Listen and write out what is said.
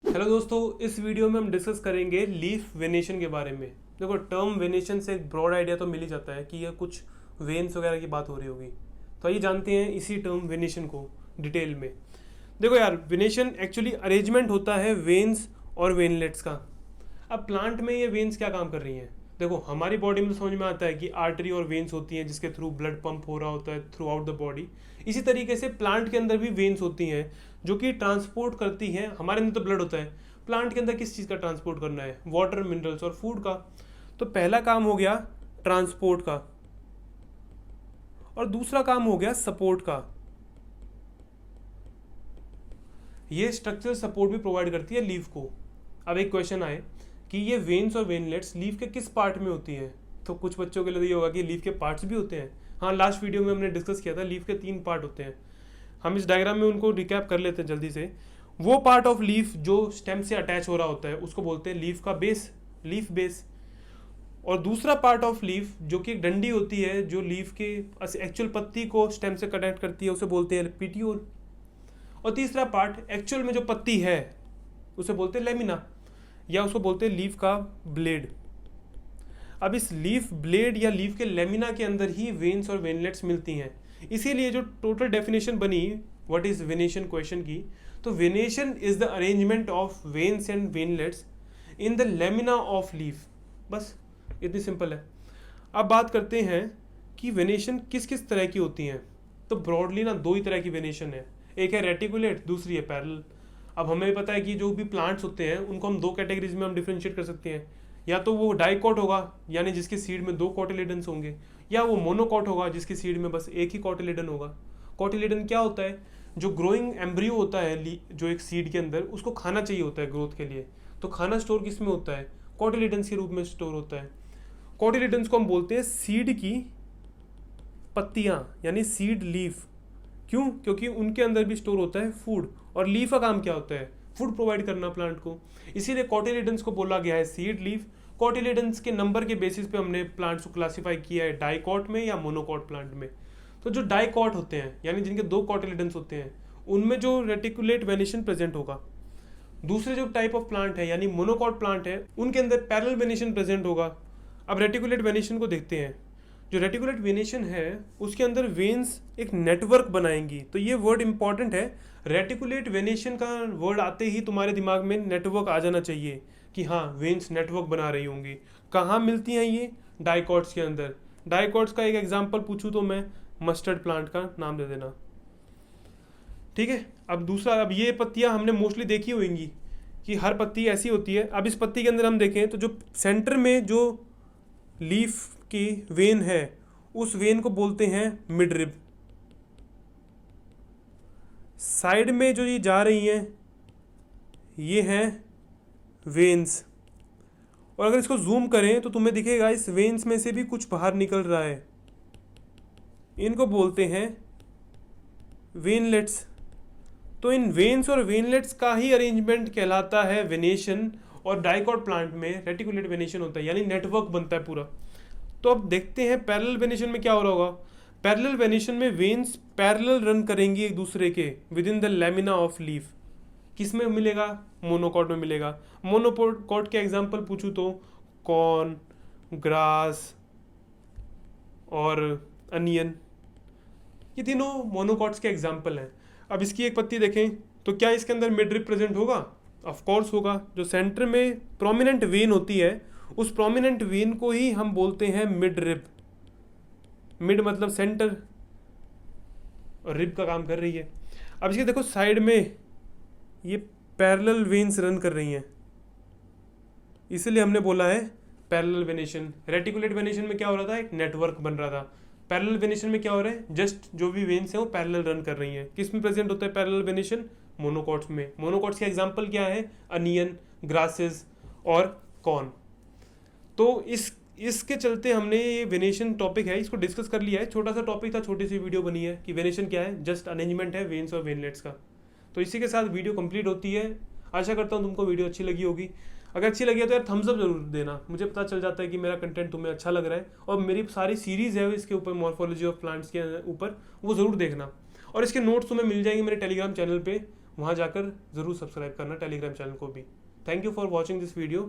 Hello दोस्तों, इस video में हम डिस्कस करेंगे लीफ वेनेशन के बारे में। देखो, टर्म वेनेशन से एक ब्रॉड आइडिया तो मिल ही जाता है कि यह कुछ वेन्स वगैरह की बात हो रही होगी। तो आइए जानते हैं इसी टर्म वेनेशन को डिटेल में। देखो यार, वेनेशन एक्चुअली अरेंजमेंट होता है वेन्स और वेनलेट्स का। अब प्लांट में ये वेन्स क्या काम कर रही हैं? देखो, हमारी बॉडी में तो समझ में आता है कि आर्टरी और वेन्स होती हैं जिसके थ्रू ब्लड पंप हो रहा होता है थ्रू आउट द बॉडी। इसी तरीके से प्लांट के अंदर भी वेन्स होती हैं जो कि ट्रांसपोर्ट करती हैं। हमारे अंदर तो ब्लड होता है, प्लांट के अंदर किस चीज़ का ट्रांसपोर्ट करना है? वाटर, मिनरल्स और फूड का। तो पहला काम हो गया ट्रांसपोर्ट का और दूसरा काम हो गया सपोर्ट का। ये स्ट्रक्चरल सपोर्ट भी प्रोवाइड करती है लीफ को। अब एक क्वेश्चन आए कि ये वेन्स और वेनलेट्स लीफ के किस पार्ट में होती हैं, तो कुछ बच्चों के लिए ये होगा कि लीफ के पार्ट्स भी होते हैं। हाँ, लास्ट वीडियो में हमने डिस्कस किया था लीफ के 3 पार्ट होते हैं। हम इस डायग्राम में उनको रिकैप कर लेते हैं जल्दी से। वो पार्ट ऑफ लीफ जो स्टेम से अटैच हो रहा होता है उसको बोलते हैं लीफ का बेस, लीफ बेस। और दूसरा पार्ट ऑफ लीफ जो कि एक डंडी होती है जो लीफ के एक्चुअल पत्ती को स्टेम से कनेक्ट करती है, उसे बोलते हैं पिटियोल। और तीसरा पार्ट एक्चुअल में जो पत्ती है उसे बोलते हैं लेमिना, या उसको बोलते हैं लीफ का ब्लेड। अब इस लीफ ब्लेड या लीफ के लेमिना के अंदर ही वेन्स और वेनलेट्स मिलती हैं। इसीलिए जो टोटल डेफिनेशन बनी व्हाट इज वेनेशन क्वेश्चन की, तो venation is the arrangement of veins and veinlets in the lamina of leaf. बस इतनी सिंपल है। अब बात करते हैं कि वेनेशन किस किस तरह की होती हैं। तो ब्रॉडली ना 2 ही तरह की वेनेशन है, एक है रेटिकुलेट, दूसरी है पैरेलल। अब हमें पता है कि जो भी प्लांट्स होते हैं उनको हम 2 कैटेगरीज में हम डिफ्रेंशिएट कर सकते हैं। या तो वो डाइकॉट होगा यानी जिसके सीड में 2 कॉटिलेडन्स होंगे, या वो मोनोकॉट होगा जिसकी सीड में बस एक ही कॉटिलेडन होगा। कॉटिलेडन क्या होता है? जो ग्रोइंग एम्ब्रियो होता है जो एक सीड के अंदर, उसको खाना चाहिए होता है ग्रोथ के लिए। तो खाना स्टोर किस में होता है? कॉटिलेडन्स के रूप में स्टोर होता है। कॉटिलेडन्स को हम बोलते हैं सीड की पत्तियां यानी सीड लीफ। क्यों? क्योंकि उनके अंदर भी स्टोर होता है फूड, और लीफ का काम क्या होता है? फूड प्रोवाइड करना प्लांट को। इसीलिए कॉटिलेडन्स को बोला गया है सीड लीफ। कॉटिलेडन्स के नंबर के बेसिस पे हमने प्लांट्स को क्लासिफाई किया है डाइकॉट में या मोनोकॉट प्लांट में। तो जो डाइकॉट होते हैं यानी जिनके 2 कॉटिलेडन्स होते हैं, उनमें जो रेटिकुलेट वेनेशन प्रेजेंट होगा। दूसरे जो टाइप ऑफ प्लांट है यानी मोनोकॉट प्लांट है, उनके अंदर पैरेलल वेनेशन प्रेजेंट होगा। अब रेटिकुलेट वेनेशन को देखते हैं। जो रेटिकुलेट वेनेशन है उसके अंदर वेन्स एक नेटवर्क बनाएंगी। तो ये वर्ड इंपॉर्टेंट है। रेटिकुलेट वेनेशन का वर्ड आते ही तुम्हारे दिमाग में नेटवर्क आ जाना चाहिए कि हाँ, वेन्स नेटवर्क बना रही होंगी। कहाँ मिलती हैं ये? डाइकॉट्स के अंदर। डाइकॉट्स का एक एग्जांपल पूछूं तो मैं मस्टर्ड प्लांट का नाम दे देना, ठीक है। अब दूसरा, अब ये पत्तियां हमने मोस्टली देखी होंगी कि हर पत्ती ऐसी होती है। अब इस पत्ती के अंदर हम देखें तो जो सेंटर में जो लीफ की वेन है उस वेन को बोलते हैं मिड रिब। साइड में जो ये जा रही हैं ये हैं वेन्स। और अगर इसको जूम करें तो तुम्हें दिखेगा इस वेन्स में से भी कुछ बाहर निकल रहा है। इनको बोलते हैं वेनलेट्स। तो इन वेन्स और वेनलेट्स का ही अरेंजमेंट कहलाता है वेनेशन। और डाइकॉट प्लांट में रेटिकुलेट वेनेशन होता है यानी नेटवर्क बनता है पूरा। तो अब देखते हैं पैरेलल वेनेशन में क्या हो रहा होगा। पैरेलल वेनेशन में वेन्स पैरेलल रन करेंगी एक दूसरे के with in the lamina of leaf. किस में मिलेगा? मोनोकॉट में मिलेगा। मोनोकॉट के एग्जांपल पूछूं तो कॉर्न, ग्रास और अनियन, ये तीनों मोनोकॉट्स के एग्जांपल हैं। अब इसकी एक पत्ती देखें तो क्या इसके अंदर मिड रिब प्रेजेंट होगा? ऑफ कोर्स होगा। जो सेंटर में प्रोमिनेंट वेन होती है उस प्रोमिनेंट वेन को ही हम बोलते हैं मिड रिब। मिड मतलब सेंटर, और रिब का काम कर रही है। अब इसके देखो साइड में ये पैरेलल वेन्स रन कर रही हैं, इसलिए हमने बोला है पैरेलल वेनेशन। रेटिकुलेट वेनेशन में क्या हो रहा था? एक नेटवर्क बन रहा था। पैरेलल वेनेशन में क्या हो रहा है? जस्ट जो भी वेन्स हैं वो पैरेलल रन कर रही हैं। किस में प्रेजेंट होता है पैरेलल वेनेशन? मोनोकॉट्स में। मोनोकॉट्स के एग्जांपल क्या है? अनियन, ग्रासेस और कॉर्न। तो इसके चलते हमने ये वेनेशन टॉपिक है इसको डिस्कस कर लिया है। छोटा सा टॉपिक था, छोटी सी वीडियो बनी है कि वेनेशन क्या है। जस्ट अरेंजमेंट है वेन्स और वेनलेट्स का। तो इसी के साथ वीडियो कंप्लीट होती है। आशा करता हूँ तुमको वीडियो अच्छी लगी होगी। अगर अच्छी लगी है तो यार थम्स अप जरूर देना, मुझे पता चल जाता है कि मेरा कंटेंट तुम्हें अच्छा लग रहा है। और मेरी सारी सीरीज़ है इसके ऊपर, मॉर्फोलॉजी ऑफ प्लांट्स के ऊपर, वो ज़रूर देखना। और इसके नोट्स तुम्हें मिल जाएंगे मेरे टेलीग्राम चैनल पे, वहाँ जाकर ज़रूर सब्सक्राइब करना टेलीग्राम चैनल को भी। Thank you for watching this video.